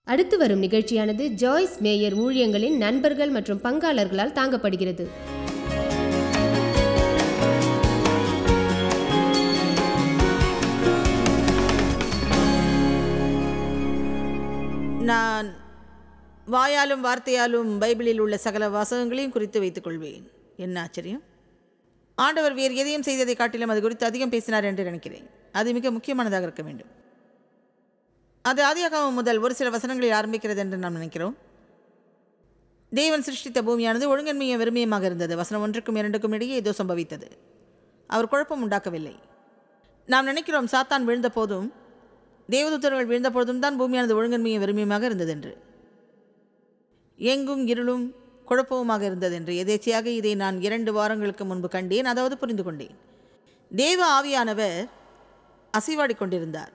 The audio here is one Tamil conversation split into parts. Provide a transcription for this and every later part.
அடுத்து வரும் நிகழ்ச்சியானது ஜாய்ஸ் மேயர் ஊழியங்களின் நண்பர்கள் மற்றும் பங்காளர்களால் தாங்கப்படுகிறது. நான் வாயாலும் வார்த்தையாலும் பைபிளில் உள்ள சகல வாசகங்களையும் குறித்து வைத்துக் கொள்வேன். என்ன ஆச்சரியம்! ஆண்டவர் வேறு எதையும் செய்ததை காட்டிலும் அது குறித்து அதிகம் பேசினார் என்று நினைக்கிறேன். அது மிக முக்கியமானதாக இருக்க வேண்டும். அது ஆதியாகமம் முதல் ஒரு சில வசனங்களில் ஆரம்பிக்கிறது என்று நாம் நினைக்கிறோம். தேவன் சிருஷ்டித்த பூமியானது ஒழுங்கன்மையும் வெறுமையுமாக இருந்தது. வசனம் 1க்கும் 2க்கும் இடையே ஏதோ சம்பவித்தது. அவர் குழப்பம் உண்டாக்கவில்லை. நாம் நினைக்கிறோம் சாத்தான் விழுந்த போதும் தேவதூதர்கள் விழுந்த போதும் தான் பூமியானது ஒழுங்கன்மையும் வெறுமையுமாக இருந்தது என்று, எங்கும் இருளும் குழப்பமுமாக இருந்தது என்று. எதேச்சையாக இதை நான் 2 வாரங்களுக்கு முன்பு கண்டேன், அதாவது புரிந்து கொண்டேன். தேவ ஆவியானவர் அசைவாடி கொண்டிருந்தார்.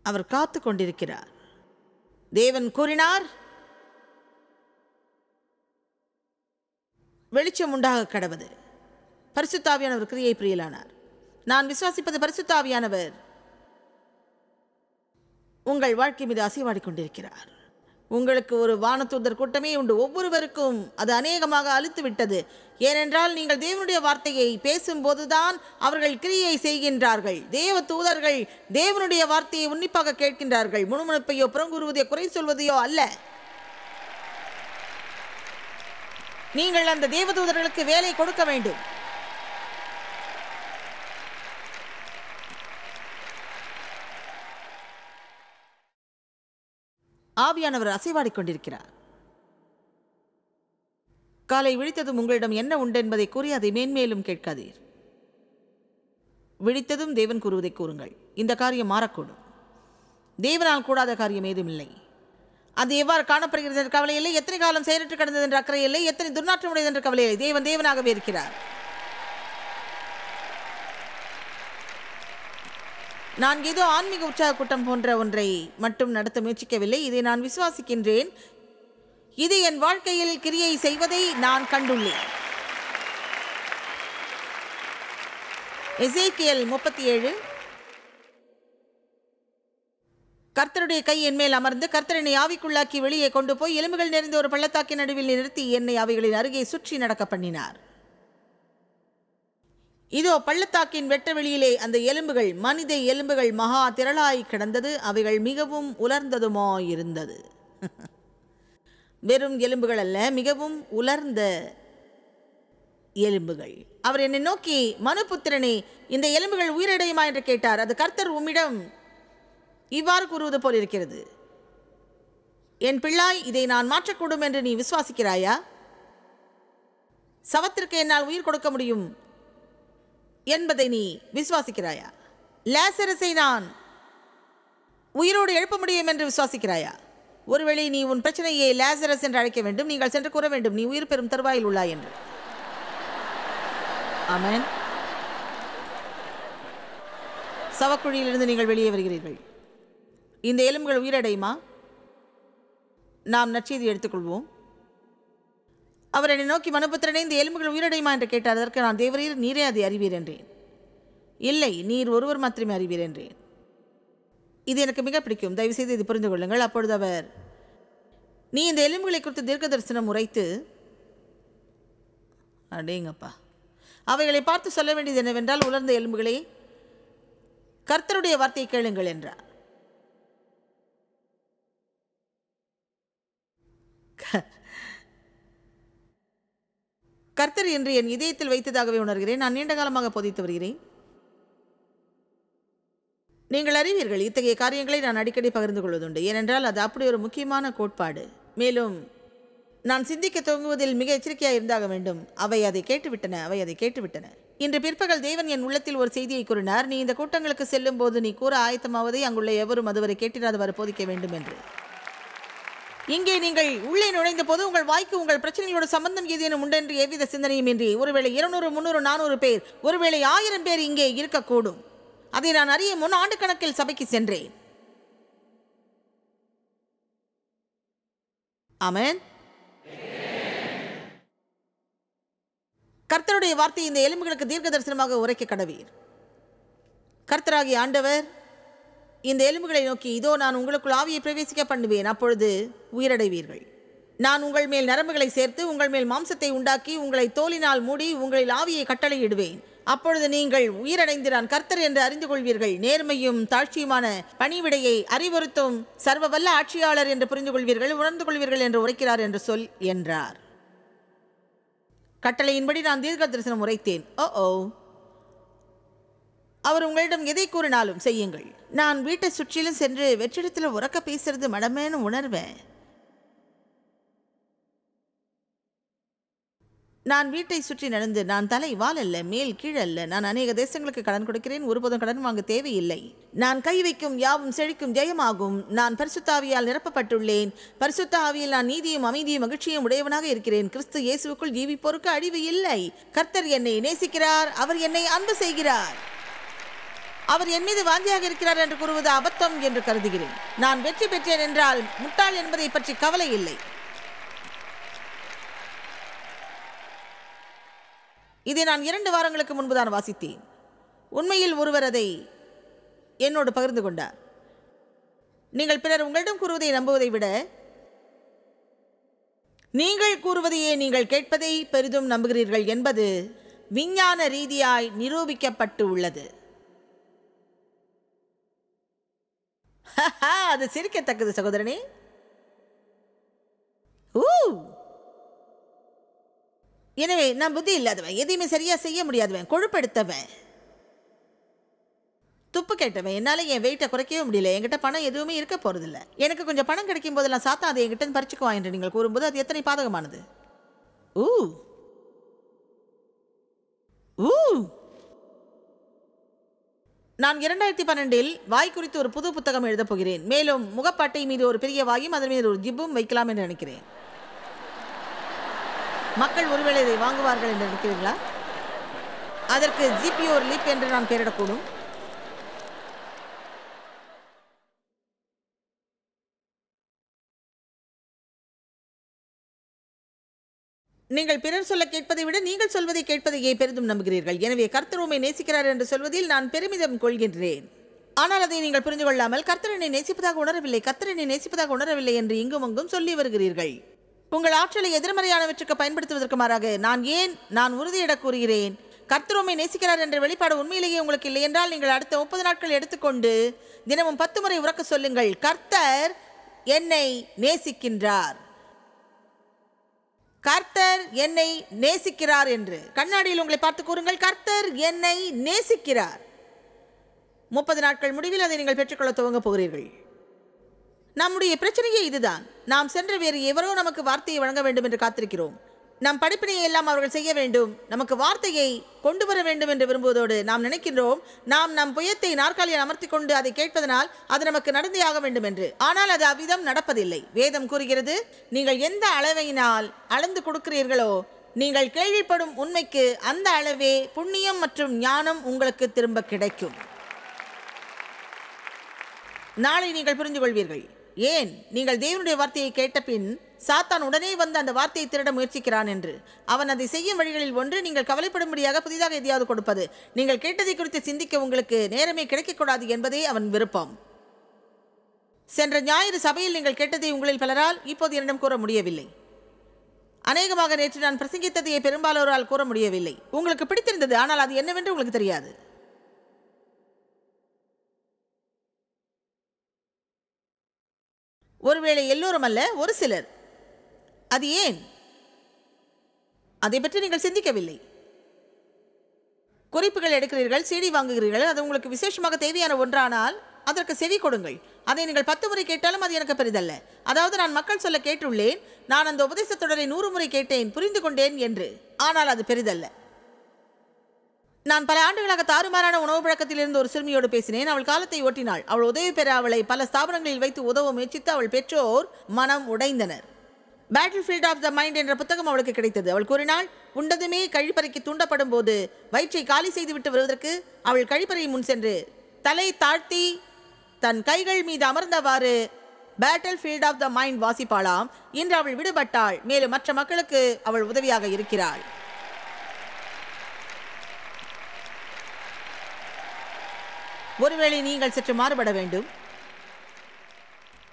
அவர் காத்து கொண்டிருக்கிறார். தேவன் கூறினார், வெளிச்சம் உண்டாக கடவது. பரிசுத்த ஆவியானவர் கிரியை பிரியலானார். நான் விசுவாசிப்பது பரிசுத்த ஆவியானவர் உங்கள் வாழ்க்கை மீது அசைவாடி கொண்டிருக்கிறார். உங்களுக்கு ஒரு வானதூதர் கூட்டமே உண்டு. ஒவ்வொருவருக்கும் அது அநேகமாக அழுத்து விட்டது. ஏனென்றால் நீங்கள் தேவனுடைய வார்த்தையை பேசும்போதுதான் அவர்கள் கிரியை செய்கின்றார்கள். தேவ தூதர்கள் தேவனுடைய வார்த்தையை உன்னிப்பாக கேட்கின்றார்கள். முணுமுணுப்பையோ புறங்கூறுவதையோ குறை சொல்வதையோ அல்ல. நீங்கள் அந்த தேவ தூதர்களுக்கு வேலை கொடுக்க வேண்டும். ஆவியானவர் அசைவாடி கொண்டிருக்கிறார். காலை விழித்ததும் உங்களிடம் என்ன உண்டு என்பதை கூறி அதை மேன்மேலும் கேட்காதீர். விழித்ததும் தேவன் கூறுவதை கூறுங்கள். இந்த காரியம் மாறக்கூடும். தேவனால் கூடாத காரியம் ஏதும் இல்லை. அது எவ்வாறு காணப்படுகிறது என்ற கவலை இல்லை. எத்தனை காலம் செயலற்று கடந்தது என்ற அக்கறை இல்லை. எத்தனை துர்நாற்றம் உடையது என்ற கவலை இல்லை. தேவன் தேவனாகவே இருக்கிறார். நான் ஏதோ ஆன்மீக உற்சாக கூட்டம் போன்ற ஒன்றை மட்டும் நடத்த முயற்சிக்கவில்லை. இதை நான் விசுவாசிக்கின்றேன். இது என் வாழ்க்கையில் கிரியை செய்வதை நான் கண்டுள்ளேன். எசேக்கியேல் 37. கர்த்தருடைய கை என் மேல் அமர்ந்து கர்த்தர் என்னை ஆவிக்குள்ளாக்கி வெளியே கொண்டு போய் எலும்புகள் நிறைந்த ஒரு பள்ளத்தாக்கின் நடுவில் நிறுத்தி என்னை அவைகளின் அருகே சுற்றி நடக்க பண்ணினார். இதோ பள்ளத்தாக்கின் வெட்ட வெளியிலே அந்த எலும்புகள், மனித எலும்புகள் மகா திரளாய் கிடந்தது. அவைகள் மிகவும் உலர்ந்ததுமாயிருந்தது. வெறும் எலும்புகள் அல்ல, மிகவும் உலர்ந்த எலும்புகள். அவர் என்னை நோக்கி, மனுபுத்திரனே, இந்த எலும்புகள் உயிரடையுமா என்று கேட்டார். அது கர்த்தர் உம்மிடம் இவ்வாறு கூறுவது போல் இருக்கிறது. என் பிள்ளாய், இதை நான் மாற்றக்கூடும் என்று நீ விசுவாசிக்கிறாயா? சவத்திற்கு என்னால் உயிர் கொடுக்க முடியும் என்பதை நீ விசுவாசிக்கிறாயா? லாசரஸை நான் உயிரோடு எழுப்ப முடியும் என்று விசுவாசிக்கிறாயா? ஒருவேளை நீ உன் பிரச்சனையை லாசரஸ் என்று அழைக்க வேண்டும். நீங்கள் சென்று கூற வேண்டும், நீ உயிர் பெறும் தருவாயில் உள்ளாய் என்று. ஆமென். சவக்குழியிலிருந்து நீங்கள் வெளியே வருகிறீர்கள். இந்த எலும்புகள் உயிரடையுமா? நாம் நற்செய்தி எடுத்துக்கொள்வோம். அவர் என்னை நோக்கி, மனுபுத்திரனே, இந்த எலும்புகள் உயிரடையுமா என்று கேட்டார். அதற்கு நான், தேவரீர், நீரே அதை அறிவீர் என்றேன். இல்லை, நீர் ஒருவர் மாத்திரமே அறிவீர் என்றேன். இது எனக்கு மிக பிடிக்கும். தயவுசெய்து இது புரிந்து கொள்ளுங்கள். அப்பொழுது அவர், நீ இந்த எலும்புகளை குறித்து தீர்க்க தரிசனம் உரைத்து, அடேங்கப்பா, அவைகளை பார்த்து சொல்ல வேண்டியது என்னவென்றால், உலர்ந்த எலும்புகளே, கர்த்தருடைய வார்த்தையை கேளுங்கள் என்றார். கர்த்தர் என்று என் இதயத்தில் வைத்ததாகவே உணர்கிறேன். நான் நீண்ட காலமாக போதித்து வருகிறேன். நீங்கள் அறிவீர்கள், இத்தகைய காரியங்களை நான் அடிக்கடி பகிர்ந்து கொள்வதுண்டு. ஏனென்றால் அது அப்படி ஒரு முக்கியமான கோட்பாடு. மேலும் நான் சிந்திக்க துவங்குவதில் மிக எச்சரிக்கையாக இருந்தாக வேண்டும். அவை அதை கேட்டுவிட்டன. இன்று பிற்பகல் தேவன் என் உள்ளத்தில் ஒரு செய்தியை கூறினார். நீ இந்த கூட்டங்களுக்கு செல்லும் போது நீ கூற ஆயத்தமாவதை அங்குள்ள எவரும் அதுவரை கேட்டிராதவரை போதிக்க வேண்டும் என்று. இங்கே நீங்கள் உள்ளே நுழைந்த போது உங்கள் வாய்க்கு உங்கள் பிரச்சனைகளோட சம்பந்தம் ஏதேனும் உண்டென்று எவ்வித சிந்தனையும் இன்றி, ஒருவேளை 200, 300, 400 பேர், ஒருவேளை 1000 பேர் இங்கே இருக்கக்கூடும். அதை நான் அறிய முன் ஆண்டுக்கணக்கில் சபைக்கு சென்றேன். ஆமென். கர்த்தருடைய வார்த்தை இந்த எலும்புகளுக்கு தீர்க்க தரிசனமாக உரைக்க கடவீர். கர்த்தராகிய ஆண்டவர் இந்த எலும்புகளை நோக்கி, இதோ நான் உங்களுக்குள் ஆவியை பிரவேசிக்க பண்ணுவேன், அப்பொழுது உயிரடைவீர்கள். நான் உங்கள் மேல் நரம்புகளை சேர்த்து உங்கள் மேல் மாம்சத்தை உண்டாக்கி உங்களை தோலினால் மூடி உங்களில் ஆவியை கட்டளையிடுவேன். அப்பொழுது நீங்கள் உயிரடைந்து நான் கர்த்தர் என்று அறிந்து கொள்வீர்கள். நேர்மையும் தாழ்ச்சியுமான பணிவிடையை அறிவுறுத்தும் சர்வ வல்ல ஆட்சியாளர் என்று புரிந்து கொள்வீர்கள், உணர்ந்து கொள்வீர்கள் என்று உரைக்கிறார் என்று சொல் என்றார். கட்டளையின்படி நான் தீர்க்க தரிசனம் உரைத்தேன். அவர் உங்களிடம் எதை கூறினாலும் செய்யுங்கள். நான் வீட்டை சுற்றிலும் சென்று வெற்றிடத்தில் உறக்க பேசுறது மடமேன்னு உணர்வேன். நான் வீட்டை சுற்றி நடந்து, நான் தலை வால் அல்ல, மேல் கீழல்ல, நான் அநேக தேசங்களுக்கு கடன் கொடுக்கிறேன், ஒருபோதும் கடன் வாங்க தேவையில்லை, நான் கை வைக்கும் யாவும் செழிக்கும் ஜெயமாகும், நான் பரிசுத்த ஆவியால் நிரப்பப்பட்டுள்ளேன், பரிசுத்த ஆவியில் நான் நீதியும் அமைதியும் மகிழ்ச்சியும் உடையவனாக இருக்கிறேன், கிறிஸ்து இயேசுவுக்குள் ஜீவிப்போருக்கு அழிவு இல்லை, கர்த்தர் என்னை நேசிக்கிறார், அவர் என்னை அன்பு செய்கிறார், அவர் என் மீது வாந்தியாக இருக்கிறார் என்று கூறுவது அபத்தம் என்று கருதுகிறேன். நான் வெற்றி பெற்றேன் என்றால் முட்டாள் என்பதை பற்றி கவலை இல்லை. இதை நான் 2 வாரங்களுக்கு முன்புதான் வாசித்தேன். உண்மையில் ஒருவர் அதை என்னோடு பகிர்ந்து கொண்டார். நீங்கள் பிறர் உங்களிடம் கூறுவதை நம்புவதை விட நீங்கள் கூறுவதையே நீங்கள் கேட்பதை பெரிதும் நம்புகிறீர்கள் என்பது விஞ்ஞான ரீதியாய் நிரூபிக்கப்பட்டு உள்ளது. அது சிரிக்கத்தக்கது சகோதரனே. எனவே நான் புத்தி இல்லாதவன், எதையுமே சரியா செய்ய முடியாதவன், கொழுப்படுத்தவன், துப்பு கேட்டவன், என்னால என் வெயிட்டை குறைக்கவே முடியல, என்கிட்ட பணம் எதுவுமே இருக்க போறதில்ல, எனக்கு கொஞ்சம் பணம் கிடைக்கும் போதெல்லாம் சாத்தா அதை என்கிட்ட பறிச்சுக்குவா என்று நீங்கள் கூறும்போது அது எத்தனை பாதகமானது. நான் 2012 வாய் குறித்து ஒரு புது புத்தகம் எழுதப் போகிறேன். மேலும் முகப்பாட்டை மீது ஒரு பெரிய வாயும் அதன் மீது ஒரு ஜிப்பும் வைக்கலாம் என்று நினைக்கிறேன். மக்கள் ஒருவேளை இதை வாங்குவார்கள் என்று நினைக்கிறீர்களா? அதற்கு ஜிபி ஒரு லிப் என்று நான் பெயரிடக்கூடும். நீங்கள் பிறர் சொல்ல கேட்பதை விட நீங்கள் சொல்வதை கேட்பதையே பெரிதும் நம்புகிறீர்கள். எனவே கர்த்தர் உம்மை நேசிக்கிறார் என்று சொல்வதில் நான் பெருமிதம் கொள்கின்றேன். ஆனால் அதை நீங்கள் புரிந்து கொள்ளாமல் கர்த்தர் என்னை நேசிப்பதாக உணரவில்லை, கர்த்தர் என்னை நேசிப்பதாக உணரவில்லை என்று இங்கும் அங்கும் சொல்லி வருகிறீர்கள். உங்கள் ஆற்றலை எதிர்மறையானவற்றுக்கு பயன்படுத்துவதற்கு மாறாக நான் உறுதியிட கூறுகிறேன், கர்த்தர் உம்மை நேசிக்கிறார் என்ற வெளிப்பாடு உண்மையிலேயே உங்களுக்கு இல்லை என்றால் நீங்கள் அடுத்த 30 நாட்கள் எடுத்துக்கொண்டு தினமும் 10 முறை உறக்க சொல்லுங்கள், கர்த்தர் என்னை நேசிக்கின்றார், கர்த்தர் என்னை நேசிக்கிறார் என்று. கண்ணாடியில் உங்களை பார்த்து கூறுங்கள், கர்த்தர் என்னை நேசிக்கிறார். 30 நாட்கள் முடிவில் அதை நீங்கள் பெற்றுக்கொள்ள துவங்க போகிறீர்கள். நம்முடைய பிரச்சனையே இதுதான். நாம் சென்ற வேறு எவரோ நமக்கு வார்த்தையை வழங்க வேண்டும் என்று காத்திருக்கிறோம். நம் படிப்பினையை எல்லாம் அவர்கள் செய்ய வேண்டும், நமக்கு வார்த்தையை கொண்டு வர வேண்டும் என்று விரும்புவதோடு நாம் நினைக்கின்றோம் நாம் நம் புயத்தை நாற்காலியில் அமர்த்தி கொண்டு அதை கேட்பதனால் அது நமக்கு நடந்தே ஆக வேண்டும் என்று. ஆனால் அது அவ்விதம் நடப்பதில்லை. வேதம் கூறுகிறது, நீங்கள் எந்த அளவையினால் அளந்து கொடுக்கிறீர்களோ நீங்கள் கேள்விப்படும் உண்மைக்கு அந்த அளவே புண்ணியம் மற்றும் ஞானம் உங்களுக்கு திரும்ப கிடைக்கும். நாளை நீங்கள் புரிந்து கொள்வீர்கள். ஏன் நீங்கள் தேவனுடைய வார்த்தையை கேட்ட பின் சாத்தான் உடனே வந்து அந்த வார்த்தையை திருட முயற்சிக்கிறான் என்று. அவன் அதை செய்யும் வழிகளில் ஒன்று, நீங்கள் கவலைப்படும்படியாக புதிதாக எதையாவது கொடுப்பது. நீங்கள் கேட்டதை குறித்து சிந்திக்க உங்களுக்கு நேரமே கிடைக்கக்கூடாது என்பதே அவன் விருப்பம். சென்ற ஞாயிறு சபையில் நீங்கள் கேட்டதை உங்களில் பலரால் இப்போது என்னிடம் கூற முடியவில்லை. அநேகமாக நேற்று நான் பிரசங்கித்ததையே பெரும்பாலோரால் கூற முடியவில்லை. உங்களுக்கு பிடித்திருந்தது, ஆனால் அது என்னவென்று உங்களுக்கு தெரியாது. ஒருவேளை எல்லோரும் அல்ல, ஒரு சிலர். அது ஏன்? அதை பற்றி நீங்கள் சிந்திக்கவில்லை. குறிப்புகள் எடுக்கிறீர்கள், CD வாங்குகிறீர்கள், அது உங்களுக்கு விசேஷமாக தேவையான ஒன்றானால் அதற்கு செவி கொடுங்கள். அதை நீங்கள் 10 முறை கேட்டாலும் அது எனக்கு பெரிதல்ல. அதாவது நான் மக்கள் சொல்ல கேட்டுள்ளேன், நான் அந்த உபதேசத்தொடரை 100 முறை கேட்டேன், புரிந்து கொண்டேன் என்று. ஆனால் அது பெரிதல்ல. நான் பல ஆண்டுகளாக தாறுமாறான உணவு பழக்கத்தில் இருந்து ஒரு சிறுமியோடு பேசினேன். அவள் காலத்தை ஓட்டினாள். அவள் உதவி பெற அவளை பல ஸ்தாபனங்களில் வைத்து உதவ முயற்சித்து அவள் பெற்றோர் மனம் உடைந்தனர். Battlefield of the mind என்ற புத்தகம் அவளுக்கு கிடைத்தது. அவள் கூறினாள், உண்டதுமே கழிப்பறைக்கு தூண்டப்படும் போது வயிற்றை காலி செய்துவிட்டு வருவதற்கு அவள் கழிப்பறை முன் சென்று தலை தாழ்த்தி தன் கைகள் மீது அமர்ந்தவாறு battlefield of the mind வாசிப்பாளாம். இன்று அவள் விடுபட்டாள். மேலும் மற்ற மக்களுக்கு அவள் உதவியாக இருக்கிறாள். ஒருவேளை நீங்கள் சற்று மாறுபட வேண்டும்.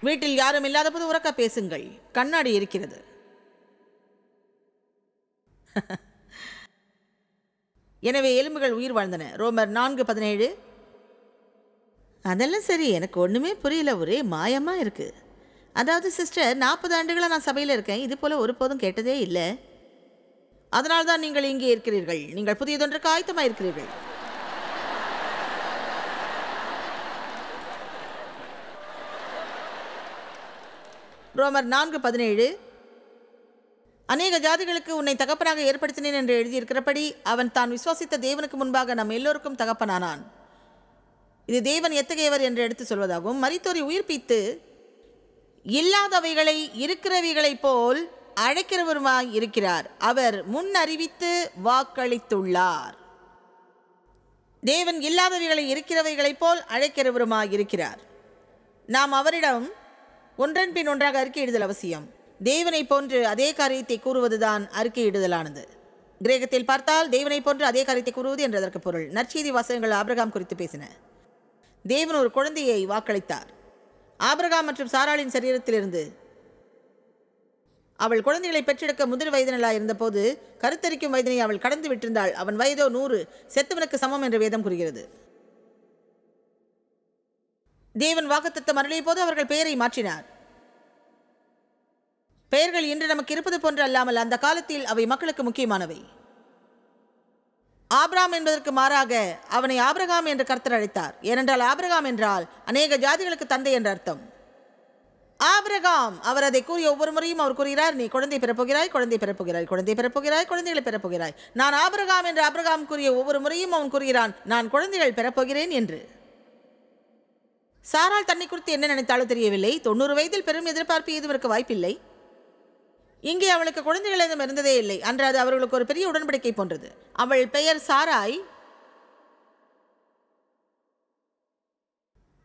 வீட்டில் யாரும் இல்லாத போது உறக்க பேசுங்கள், கண்ணாடி இருக்கிறது. எனவே எலும்புகள் உயிர் வாழ்ந்தன. ரோமர் 4:17. அதெல்லாம் சரி, எனக்கு ஒன்றுமே புரியல, ஒரே மாயமா இருக்கு. அதாவது சிஸ்டர், 40 ஆண்டுகளாக நான் சபையில் இருக்கேன், இது போல ஒருபோதும் கேட்டதே இல்லை. அதனால்தான் நீங்கள் இங்கே இருக்கிறீர்கள். நீங்கள் புதியதொன்றுக்கு ஆயத்தமாக இருக்கிறீர்கள். ரோமர் 4:17. அநேக ஜாதிகளுக்கு உன்னை தகப்பனாக ஏற்படுத்தினேன் என்று எழுதியிருக்கிறபடி அவன் தான் விசுவாசித்த தேவனுக்கு முன்பாக நம் எல்லோருக்கும் தகப்பனானான். இது தேவன் எத்தகையவர் என்று எடுத்து சொல்வதாகவும், மரித்தோரை உயிர்ப்பித்து இல்லாதவைகளை இருக்கிறவைகளைப் போல் அழைக்கிறவருமாய் இருக்கிறார். அவர் முன் அறிவித்து வாக்களித்துள்ளார். தேவன் இல்லாதவைகளை இருக்கிறவைகளைப் போல் அழைக்கிறவருமாய் இருக்கிறார். நாம் அவரிடம் ஒன்றன் பின் ஒன்றாக அறிக்கையிடுதல் அவசியம். தேவனை போன்று அதே காரியத்தை கூறுவதுதான் அறிக்கையிடுதலானது. கிரேக்கத்தில் பார்த்தால் தேவனை போன்று அதே காரியத்தை கூறுவது என்றதற்கு பொருள். நற்செய்தி வாசகங்கள் ஆபிரகாம் குறித்து பேசின. தேவன் ஒரு குழந்தையை வாக்களித்தார். ஆபிரகாம் மற்றும் சாராளின் சரீரத்திலிருந்து அவள் குழந்தைகளை பெற்றெடுக்க முதிர் வயதினளாக இருந்தபோது கருத்தரிக்கும் வயதினை அவள் கடந்து விட்டிருந்தாள். அவன் வயதோ 100, செத்தவனுக்கு சமம் என்று வேதம் கூறுகிறது. தேவன் வாக்குத்தத்தம் அருளிய போது அவர்கள் பெயரை மாற்றினார். பெயர்கள் இன்று நமக்கு இருப்பது போன்று அல்லாமல் அந்த காலத்தில் அவை மக்களுக்கு முக்கியமானவை. ஆபிரகாம் என்பதற்கு மாறாக அவனை ஆபிரகாம் என்று கர்த்தர் அழைத்தார். ஏனென்றால் ஆபிரகாம் என்றால் அநேக ஜாதிகளுக்கு தந்தை என்ற அர்த்தம். ஆபிரகாம், அவர் அதை கூறிய ஒவ்வொரு முறையும் அவர் கூறுகிறார், நீ குழந்தை பெறப்போகிறாய், குழந்தை பெறப்போகிறாய், குழந்தை பெறப்போகிறாய், குழந்தைகளை பெறப்போகிறாய். நான் ஆபிரகாம் என்று ஆபிரகாம் கூறிய ஒவ்வொரு முறையும் அவன் கூறுகிறான், நான் குழந்தைகள் பெறப்போகிறேன் என்று. சாராள் தன்னை குறித்து என்ன நினைத்தாலோ தெரியவில்லை. 90 வயதில் பெரும் எதிர்பார்ப்பு எதுவும் இருக்க வாய்ப்பில்லை. இங்கே அவளுக்கு குழந்தைகள் எதுவும் இருந்ததே இல்லை. அன்று அது அவர்களுக்கு ஒரு பெரிய உடன்படிக்கை போன்றது. அவள் பெயர் சாராய்.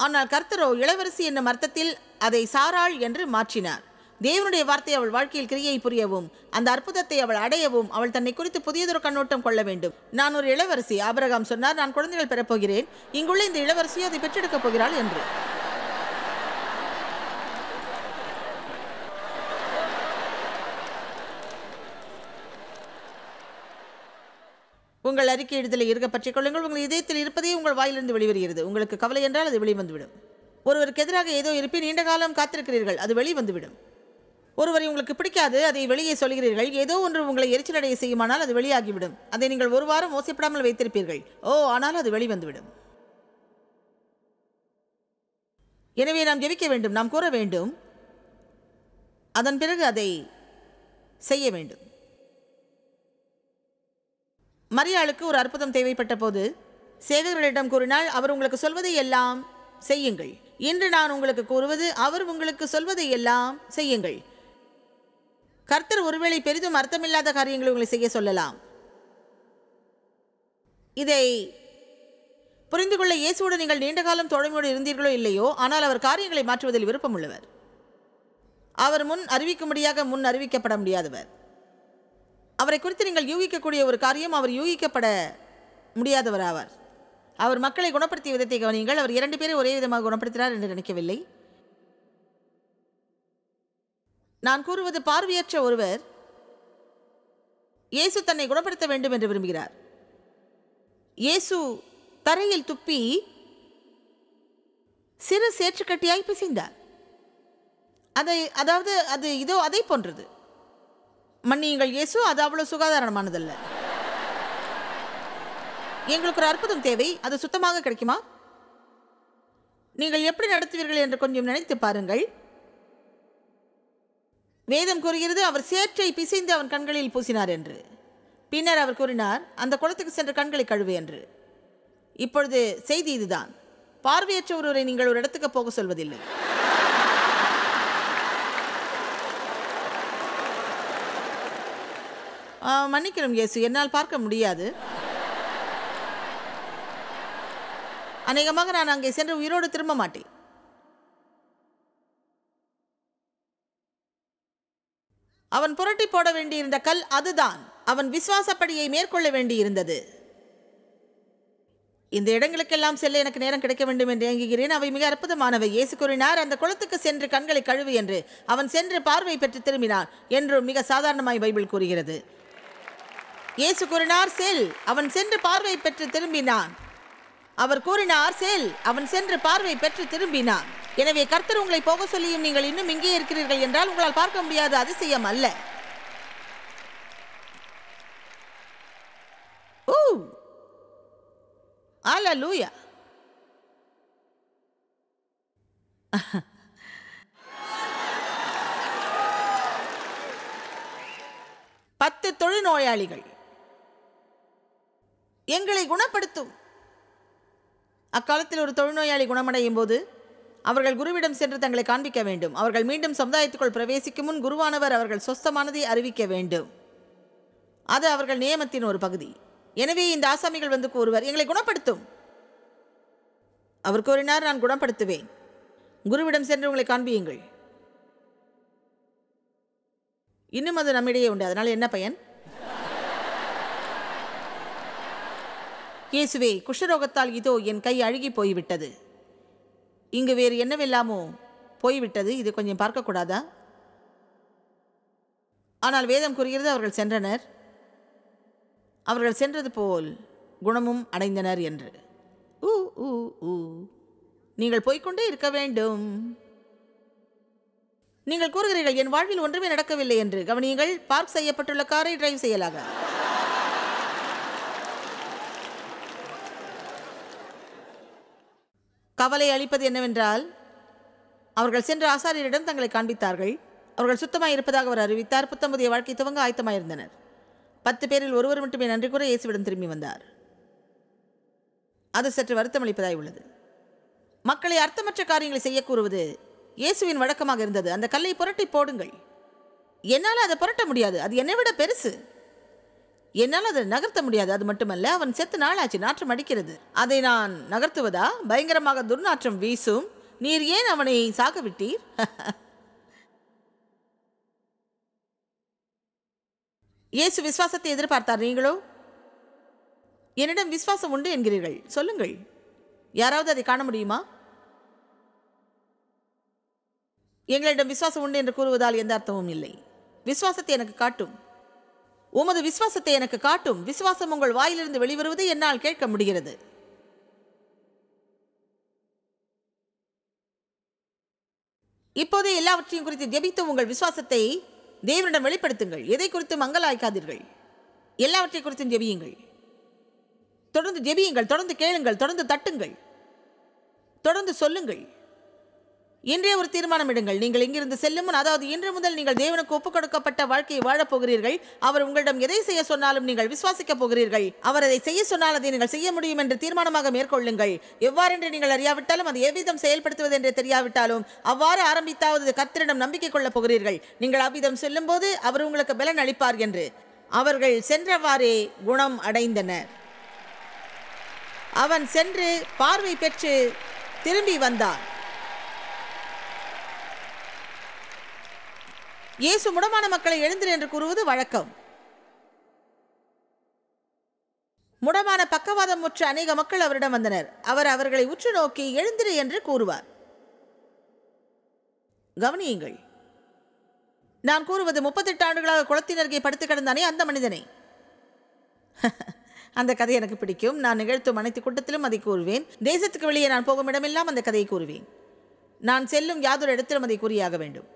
ஆனால் கர்த்தரோ இளவரசி என்னும் அர்த்தத்தில் அதை சாராள் என்று மாற்றினார். தேவனுடைய வார்த்தை அவள் வாழ்க்கையில் கிரியை புரியவும் அந்த அற்புதத்தை அவள் அடையவும் அவள் தன்னை குறித்து புதியதொரு கண்ணோட்டம் கொள்ள வேண்டும். நான் ஒரு இளவரசி. ஆபிரகாம் சொன்னார், நான் குழந்தைகள் பெறப்போகிறேன். இங்குள்ள இந்த இளவரசியை அதை பெற்றெடுக்கப் போகிறாள் என்று. உங்கள் அறிக்கையிடுதலை இருக்க பற்றிக் கொள்ளுங்கள். உங்கள் இதயத்தில் இருப்பதே உங்கள் வாயிலிருந்து வெளிவருகிறது. உங்களுக்கு கவலை என்றால் அது வெளிவந்துவிடும். ஒருவருக்கு எதிராக ஏதோ இருப்பின் நீண்ட காலம் காத்திருக்கிறீர்கள், அது வெளிவந்துவிடும். ஒருவரை உங்களுக்கு பிடிக்காது, அதை வெளியே சொல்கிறீர்கள். ஏதோ ஒன்று உங்களை எரிச்சலடைய செய்யுமானால் அது வெளியாகிவிடும். அதை நீங்கள் ஒரு வாரம் மோசப்படாமல் வைத்திருப்பீர்கள். ஆனால் அது வெளிவந்துவிடும். எனவே நாம் ஜெபிக்க வேண்டும், நாம் கூற வேண்டும், அதன் பிறகு அதை செய்ய வேண்டும். மரியாளுக்கு ஒரு அற்புதம் தேவைப்பட்ட போது சேவகர்களிடம் கூறினால், அவர் உங்களுக்கு சொல்வதை எல்லாம் செய்யுங்கள். இன்று நான் உங்களுக்கு கூறுவது, அவர் உங்களுக்கு சொல்வதை எல்லாம் செய்யுங்கள். கர்த்தர் ஒருவேளை பெரிதும் அர்த்தமில்லாத காரியங்களை உங்களை செய்ய சொல்லலாம். இதை புரிந்து கொள்ள இயேசுவோடு நீங்கள் நீண்ட காலம் தோழமையோடு இருந்தீர்களோ இல்லையோ, ஆனால் அவர் காரியங்களை மாற்றுவதில் விருப்பம் உள்ளவர். அவர் முன் அறிவிக்கும்படியாக முன் அறிவிக்கப்பட முடியாதவர். அவரை குறித்து நீங்கள் யூகிக்கக்கூடிய ஒரு காரியம் அவர் யூகிக்கப்பட முடியாதவர் ஆவார். அவர் மக்களை குணப்படுத்திய விதத்தை கவனியுங்கள். அவர் 2 பேரை ஒரே விதமாக குணப்படுத்தினார் என்று நினைக்கவில்லை. நான் கூறுவது, பார்வையற்ற ஒருவர் இயேசு தன்னை குணப்படுத்த வேண்டும் என்று விரும்புகிறார். இயேசு தரையில் துப்பி சிறு சேற்றுக்கட்டியாய் பிசைந்தார். அது இதோ அதை போன்றது. மன்னியுங்கள் இயேசு, அது அவ்வளவு சுகாதாரமானதல்ல. எங்களுக்கு ஒரு அற்புதம் தேவை. அது சுத்தமாக கிடைக்குமா? நீங்கள் எப்படி நடத்துவீர்கள் என்று கொஞ்சம் நினைத்து பாருங்கள். வேதம் கூறுகிறது, அவர் சேற்றை பிசைந்து அவன் கண்களில் பூசினார் என்று. பின்னர் அவர் கூறினார், அந்த குளத்துக்கு சென்று கண்களை கழுவு என்று. இப்பொழுது செய்தி இதுதான். பார்வையற்ற ஒருவரை நீங்கள் ஒரு இடத்துக்கு போக சொல்வதில்லை. மன்னிக்கணும் இயேசு, என்னால் பார்க்க முடியாது. அநேகமாக நான் அங்கே சென்று உயிரோடு திரும்ப மாட்டேன். அவன் புரட்டி போட வேண்டியிருந்த கல் அதுதான். அவன் விசுவாசப்படியை மேற்கொள்ள வேண்டியிருந்தது. இந்த இடங்களுக்கெல்லாம் செல்ல எனக்கு நேரம் கிடைக்க வேண்டும் என்று ஏங்குகிறேன். அவை மிக அற்புதமானவை. இயேசு கூறினார், அந்த குளத்துக்கு சென்று கண்களை கழுவு என்று. அவன் சென்று பார்வை பெற்று திரும்பினான் என்று மிக சாதாரணமாய் பைபிள் கூறுகிறது. இயேசு கூறினார், செல். அவன் சென்று பார்வை பெற்று திரும்பினான். அவர் கூறினார், செல். அவன் சென்று பார்வை பெற்று திரும்பினான். எனவே கர்த்தர் உங்களை போக சொல்லியும் நீங்கள் இன்னும் இங்கே இருக்கிறீர்கள் என்றால் உங்களால் பார்க்க முடியாத அதிசயம் அல்ல. அல்லேலூயா. பத்து தொழுநோயாளிகள் எங்களை குணப்படுத்தும். அக்காலத்தில் ஒரு தொழுநோயாளி குணமடையும் போது அவர்கள் குருவிடம் சென்று தங்களை காண்பிக்க வேண்டும். அவர்கள் மீண்டும் சமுதாயத்துக்குள் பிரவேசிக்கும் முன் குருவானவர் அவர்கள் சொஸ்தமானதை அறிவிக்க வேண்டும். அது அவர்கள் நியமத்தின் ஒரு பகுதி. எனவே இந்த ஆசாமிகள் வந்து கூறுவர், எங்களை குணப்படுத்தும். அவர் கூறினார், நான் குணப்படுத்துவேன். குருவிடம் சென்று உங்களை காண்பியுங்கள். இன்னும் அது நம்மிடையே உண்டு. அதனால் என்ன பயன்? இயேசுவே, குஷ்டரோகத்தால் இதோ என் கை அழுகி போய்விட்டது. இங்கு வேறு என்னவெல்லாமோ போய்விட்டது. இது கொஞ்சம் பார்க்கக்கூடாதா? ஆனால் வேதம் கூறுகிறது அவர்கள் சென்றனர். அவர்கள் சென்றது போல் குணமும் அடைந்தனர் என்று. நீங்கள் போய்கொண்டே இருக்க வேண்டும். நீங்கள் கூறுகிறீர்கள், என் வாழ்வில் ஒன்றுமே நடக்கவில்லை என்று. கவனியுங்கள், பார்க் செய்யப்பட்டுள்ள காரை டிரைவ் செய்யலாக. கவலை அளிப்பது என்னவென்றால், அவர்கள் சென்ற ஆசாரியரிடம் தங்களை காண்பித்தார்கள். அவர்கள் சுத்தமாய் இருப்பதாக அவர் அறிவித்தார். புத்தமுதிய வாழ்க்கை துவங்க ஆயத்தமாயிருந்தனர். 10 பேரில் ஒருவர் மட்டுமே நன்றி கூற இயேசுவிடம் திரும்பி வந்தார். அது சற்று வருத்தம் அளிப்பதாய் உள்ளது. மக்களை அர்த்தமற்ற காரியங்களை செய்ய கூறுவது இயேசுவின் வழக்கமாக இருந்தது. அந்த கல்லை புரட்டி போடுங்கள். என்னால் அதை புரட்ட முடியாது, அது என்னை விட பெருசு. என்னால் அதை நகர்த்த முடியாது. அது மட்டுமல்ல, அவன் செத்து நாளாச்சு, நாற்றம் அடிக்கிறது. அதை நான் நகர்த்துவதா? பயங்கரமாக துர்நாற்றம் வீசும். நீர் ஏன் அவனை சாக விட்டீர்? இயேசு விசுவாசத்தை எதிர்பார்த்தார். நீங்களோ என்னிடம் விசுவாசம் உண்டு என்கிறீர்கள். சொல்லுங்கள், யாராவது அதை காண முடியுமா? எங்களிடம் விசுவாசம் உண்டு என்று கூறுவதால் எந்த அர்த்தமும் இல்லை. விசுவாசத்தை எனக்கு காட்டும். உமது விசுவாசத்தை எனக்கு காட்டும். விசுவாசம் உங்கள் வாயிலிருந்து வெளிவருவதை என்னால் கேட்க முடிகிறது. இப்போதே எல்லாவற்றையும் குறித்து ஜெபித்து உங்கள் விசுவாசத்தை தேவனிடம் வெளிப்படுத்துங்கள். எதை குறித்தும் மங்கலாய்க்காதீர்கள். எல்லாவற்றை குறித்தும் ஜெபியுங்கள். தொடர்ந்து ஜெபியுங்கள், தொடர்ந்து கேளுங்கள், தொடர்ந்து தட்டுங்கள், தொடர்ந்து சொல்லுங்கள். இன்றே ஒரு தீர்மானம் எடுங்கள். நீங்கள் இங்கிருந்து செல்லும் முன், அதாவது இன்று முதல் நீங்கள் தேவனுக்கு ஒப்புக் கொடுக்கப்பட்ட வாழ்க்கையை வாழப் போகிறீர்கள். அவர் உங்களிடம் எதை செய்ய சொன்னாலும் நீங்கள் விசுவாசிக்கப் போகிறீர்கள். அவர் அதை செய்ய சொன்னால் அதை நீங்கள் செய்ய முடியும் என்று தீர்மானமாக மேற்கொள்ளுங்கள். எவ்வாறென்று நீங்கள் அறியாவிட்டாலும், அது எவ்விதம் செயல்படுத்துவது என்று தெரியாவிட்டாலும், அவ்வாறு ஆரம்பித்தாவது கர்த்தரிடம் நம்பிக்கை கொள்ளப் போகிறீர்கள். நீங்கள் அவ்விதம் சொல்லும் போது அவர் உங்களுக்கு பலன் அளிப்பார் என்று. அவர்கள் சென்றவாறே குணம் அடைந்தனர். அவன் சென்று பார்வை பெற்று திரும்பி வந்தான். இயேசு முடமான மக்களை எழுந்திரு என்று கூறுவது வழக்கம். முடமான பக்கவாதம் முற்ற அநேக மக்கள் அவரிடம் வந்தனர். அவர் அவர்களை உற்று நோக்கி எழுந்திரு என்று கூறுவார். கவனியுங்கள், நான் கூறுவது 38 ஆண்டுகளாக குளத்தின் அருகே படுத்து கிடந்தானே அந்த மனிதனை. அந்த கதை எனக்கு பிடிக்கும். நான் நிகழ்த்தும் அனைத்து கூட்டத்திலும் அதை கூறுவேன். தேசத்துக்கு வெளியே நான் போகும் இடமெல்லாம் அந்த கதையை கூறுவேன். நான் செல்லும் யாதொரு இடத்திலும் அதை கூறியாக வேண்டும்.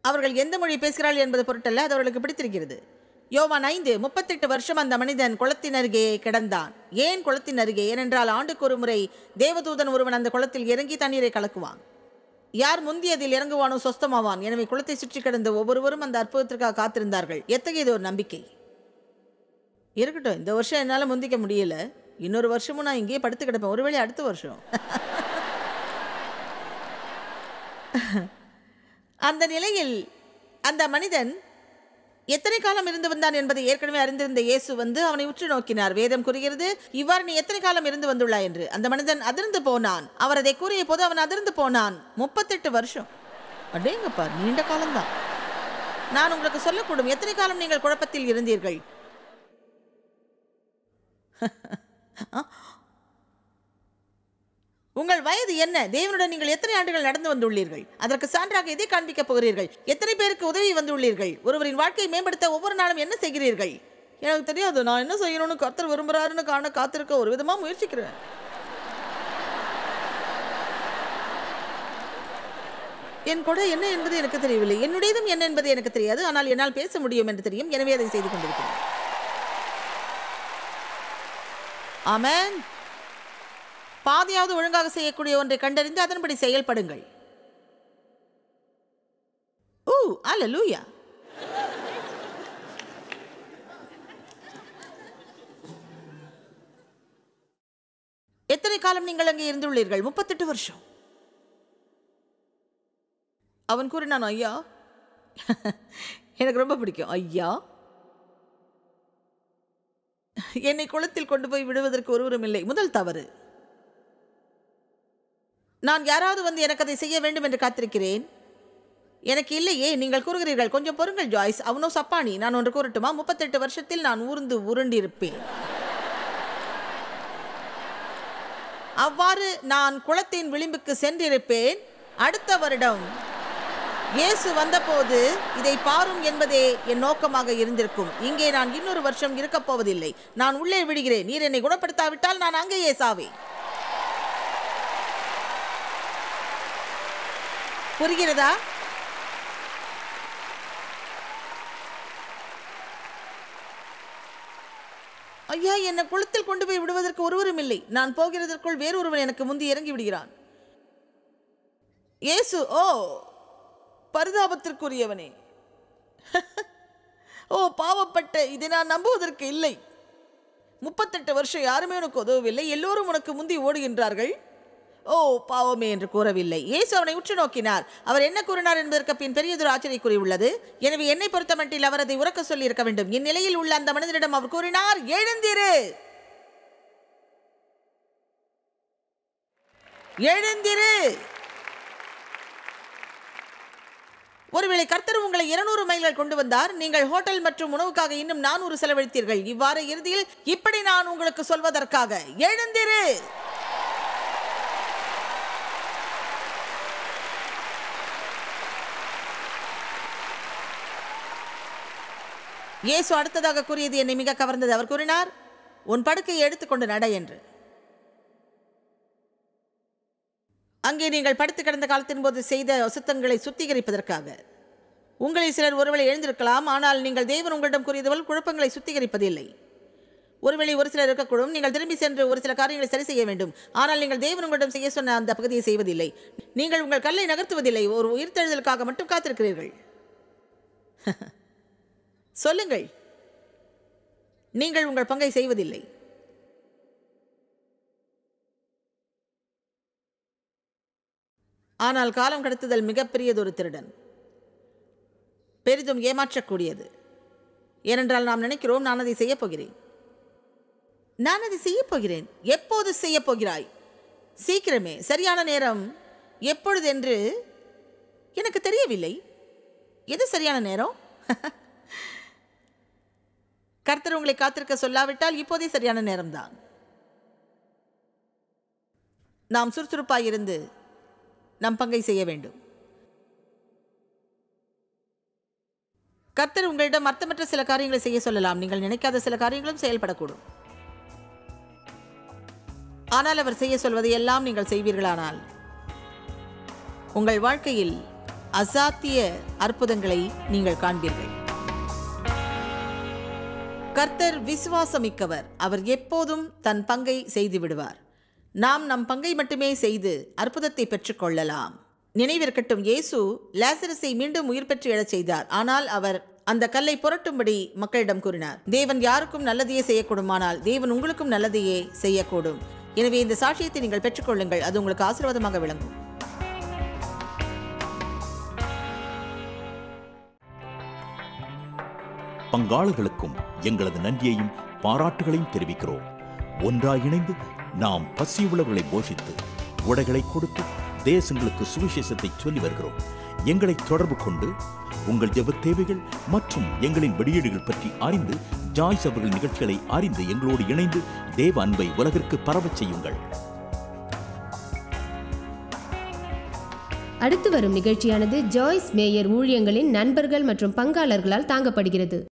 அவர்கள் எந்த மொழி பேசுகிறார்கள் என்பது பொருட்டல்ல, அது அவர்களுக்கு பிடித்திருக்கிறது. யோவான் 5:38 வருஷம் அந்த மனிதன் குளத்தின் அருகே கிடந்தான். ஏன் குளத்தின் அருகே? ஏனென்றால் ஆண்டுக்கு ஒரு முறை தேவதூதன் ஒருவன் அந்த குளத்தில் இறங்கி தண்ணீரை கலக்குவான். யார் முந்தியதில் இறங்குவானோ சொஸ்தமாவான். எனவே குளத்தை சுற்றி கிடந்த ஒவ்வொருவரும் அந்த அற்புதத்திற்காக காத்திருந்தார்கள். எத்தகையது ஒரு நம்பிக்கை! இருக்கட்டும், இந்த வருஷம் என்னால் முந்திக்க முடியல, இன்னொரு வருஷமும் நான் இங்கேயே படுத்து கிடப்பேன். ஒருவேளை அடுத்த வருஷம். அந்த நிலையில் அந்த மனிதன் எத்தனை காலம் இருந்து வந்தான் என்பதை ஏற்கனவே அறிந்திருந்த இயேசு வந்து அவனை உற்று நோக்கினார். வேதம் கூறுகிறது, இவ்வாறு நீ எத்தனை காலம் இருந்து வந்துள்ளாய் என்று. அந்த மனிதன் அதிர்ந்து போனான். அவர் அதை கூறிய போது அவன் அதிர்ந்து போனான். 38 வருஷம். அடேங்கப்பா, நீண்ட காலம்தான். நான் உங்களுக்கு சொல்லக்கூடும், எத்தனை காலம் நீங்கள் குழப்பத்தில் இருந்தீர்கள். உங்கள் வயது என்ன? தேவனுடன் நீங்கள் எத்தனை ஆண்டுகள் நடந்து வந்துள்ளீர்கள்? அதற்கு சான்றாக எதை காண்பிக்கப் போகிறீர்கள்? எத்தனை பேருக்கு உதவி வந்துள்ளீர்கள்? ஒருவரின் வாழ்க்கையை மேம்படுத்த ஒவ்வொரு நாளும் என்ன செய்கிறீர்கள்? எனக்கு தெரியாது, நான் என்ன செய்யணும்னு கர்த்தர் விரும்புகிறாருன்னு காண காத்திருக்க ஒரு விதமாக முயற்சிக்கிறேன். என் கொடை என்ன என்பது எனக்கு தெரியவில்லை, என்னுடையதும் என்ன என்பது எனக்கு தெரியாது. ஆனால் என்னால் பேச முடியும் என்று தெரியும், எனவே அதை செய்து கொண்டிருக்கிறேன். ஆமென். பாதியாவது ஒழுங்காக செய்யக்கூடிய ஒன்றை கண்டறிந்து அதன்படி செயல்படுங்கள். அல்லேலூயா. எத்தனை காலம் நீங்கள் அங்கே இருந்துள்ளீர்கள்? 38 வருஷம். அவன் கூறினான், ஐயா, எனக்கு ரொம்ப பிடிக்கும், ஐயா, என்னை குளத்தில் கொண்டு போய் விடுவதற்கு ஒருவரும் இல்லை. முதல் தவறு. நான் யாராவது வந்து எனக்கு அதை செய்ய வேண்டும் என்று காத்திருக்கிறேன். எனக்கு இல்லையே. நீங்கள் கூறுகிறீர்கள், கொஞ்சம் பொறுங்கள் ஜாய்ஸ், அவனோ சப்பானி. நான் ஒன்று கூறட்டுமா? 38 வருஷத்தில் நான் உருண்டிருப்பேன். அவ்வாறு நான் குளத்தின் விளிம்புக்கு சென்றிருப்பேன். அடுத்த வருடம் இயேசு வந்தபோது இதை பாரும் என்பதே என் நோக்கமாக இருந்திருக்கும். இங்கே நான் இன்னொரு வருஷம் இருக்கப் போவதில்லை. நான் உள்ளே விடுகிறேன். நீர் என்னை குணப்படுத்தாவிட்டால் நான் அங்கேயே சாவேன். புரிகிறதா? ஐயா, என்னை குளத்தில் கொண்டு போய் விடுவதற்கு ஒருவரும் இல்லை. நான் போகிறதற்குள் வேறொருவன் எனக்கு முந்தி இறங்கி விடுகிறான். இயேசு, ஓ பரிதாபத்திற்குரியவனே, ஓ பாவப்பட்ட, இதை நான் நம்புவதற்கு இல்லை. 38 வருஷம் யாருமே உனக்கு உதவவில்லை, எல்லோரும் உனக்கு முந்தி ஓடுகின்றார்கள். ஓ பாவமே என்று கூறவில்லை. இயேசு அவனை உற்று நோக்கினார். அவர் என்ன கூறினார் என்பதற்கு பின் பெரியதொரு ஆச்சரியக்குறி உள்ளது. எனவே என்னை பொறுத்தமட்டில் அவர் அதை உரக்க சொல்லி இருக்க வேண்டும். இந்நிலையில் உள்ள அந்த மனிதனிடம் அவர் கூறினார், எழுந்திரு, எழுந்திரு. ஒருவேளை கர்த்தர் உங்களை 200 மைல்கள் கொண்டு வந்தார். நீங்கள் ஹோட்டல் மற்றும் உணவுக்காக இன்னும் 400 செலவழித்தீர்கள். இவ்வாறு இறுதியில் இப்படி நான் உங்களுக்கு சொல்வதற்காக, எழுந்திரு. இயேசு அடுத்ததாக கூறியது என்னை மிக கவர்ந்தது. அவர் கூறினார், உன் படுக்கையை எடுத்துக்கொண்டு நட என்று. அங்கே நீங்கள் படுத்து கிடந்த காலத்தின் போது செய்த அசுத்தங்களை சுத்திகரிப்பதற்காக. உங்களில் சிலர் ஒருவேளை எழுந்திருக்கலாம், ஆனால் நீங்கள் தேவன் உங்களிடம் கூறியது போல் குழப்பங்களை சுத்திகரிப்பதில்லை. ஒருவேளை ஒரு சிலர் இருக்கக்கூடும். நீங்கள் திரும்பி சென்று ஒரு சில காரியங்களை சரி செய்ய வேண்டும். ஆனால் நீங்கள் தேவன் உங்களிடம் செய்ய சொன்ன அந்த பகுதியை செய்வதில்லை. நீங்கள் உங்கள் கல்லை நகர்த்துவதில்லை. ஒரு உயிர்த்தெழுதலுக்காக மட்டும் காத்திருக்கிறீர்கள். சொல்லுங்கள், நீங்கள் உங்கள் பங்கை செய்வதில்லை. ஆனால் காலம் கடத்துதல் மிகப்பெரியதொரு திருடன், பெரிதும் ஏமாற்றக்கூடியது. ஏனென்றால் நாம் நினைக்கிறோம், நான் அதை செய்யப் போகிறேன், நான் அதை செய்யப் போகிறேன். எப்போது செய்யப் போகிறாய்? சீக்கிரமே. சரியான நேரம் எப்பொழுது என்று எனக்கு தெரியவில்லை. எது சரியான நேரம்? கர்த்தர் உங்களை காத்திருக்க சொல்லாவிட்டால் இப்போதே சரியான நேரம்தான். நாம் சுறுசுறுப்பாய் இருந்து நம் பங்கை செய்ய வேண்டும். கர்த்தர் உங்களிடம் அர்த்தமற்ற சில காரியங்களை செய்ய சொல்லலாம். நீங்கள் நினைக்காத சில காரியங்களும் செயல்படக்கூடும். ஆனால் அவர் செய்ய சொல்வதை எல்லாம் நீங்கள் செய்வீர்களானால் உங்கள் வாழ்க்கையில் அசாத்திய அற்புதங்களை நீங்கள் காண்பீர்கள். கர்த்தர் விசுவாசமிக்கவர். அவர் எப்போதும் தன் பங்கை செய்து விடுவார். நாம் நம் பங்கை மட்டுமே செய்து அற்புதத்தை பெற்றுக்கொள்ளலாம். நினைவிருக்கட்டும், இயேசு லாசரஸை மீண்டும் உயிர் பெற்று எழச் செய்தார். ஆனால் அவர் அந்த கல்லை புரட்டும்படி மக்களிடம் கூறினார். தேவன் யாருக்கும் நல்லதையே செய்யக்கூடும், ஆனால் தேவன் உங்களுக்கும் நல்லதையே செய்யக்கூடும். எனவே இந்த சாட்சியத்தை நீங்கள் பெற்றுக்கொள்ளுங்கள். அது உங்களுக்கு ஆசீர்வாதமாக விளங்கும். பங்காளர்களுக்கும் எங்களது நன்றியையும் பாராட்டுகளையும் தெரிவிக்கிறோம். ஒன்றாய் இணைந்து நாம் பசியுள்ளவர்களை போஷித்து உடைகளை கொடுத்து தேசங்களுக்கு சுவிசேஷத்தை சொல்லி வருகிறோம். எங்களை தொடர்பு கொண்டு உங்கள் ஜெப தேவைகள் மற்றும் எங்களின் வெளியீடுகள் பற்றி அறிந்து ஜாய்ஸ் அவர்கள் நிகழ்ச்சிகளை அறிந்து எங்களோடு இணைந்து தேவ அன்பை உலகிற்கு பரவச் செய்யுங்கள். அடுத்து வரும் நிகழ்ச்சியானது ஜாய்ஸ் மேயர் ஊழியங்களின் நண்பர்கள் மற்றும் பங்காளர்களால் தாங்கப்படுகிறது.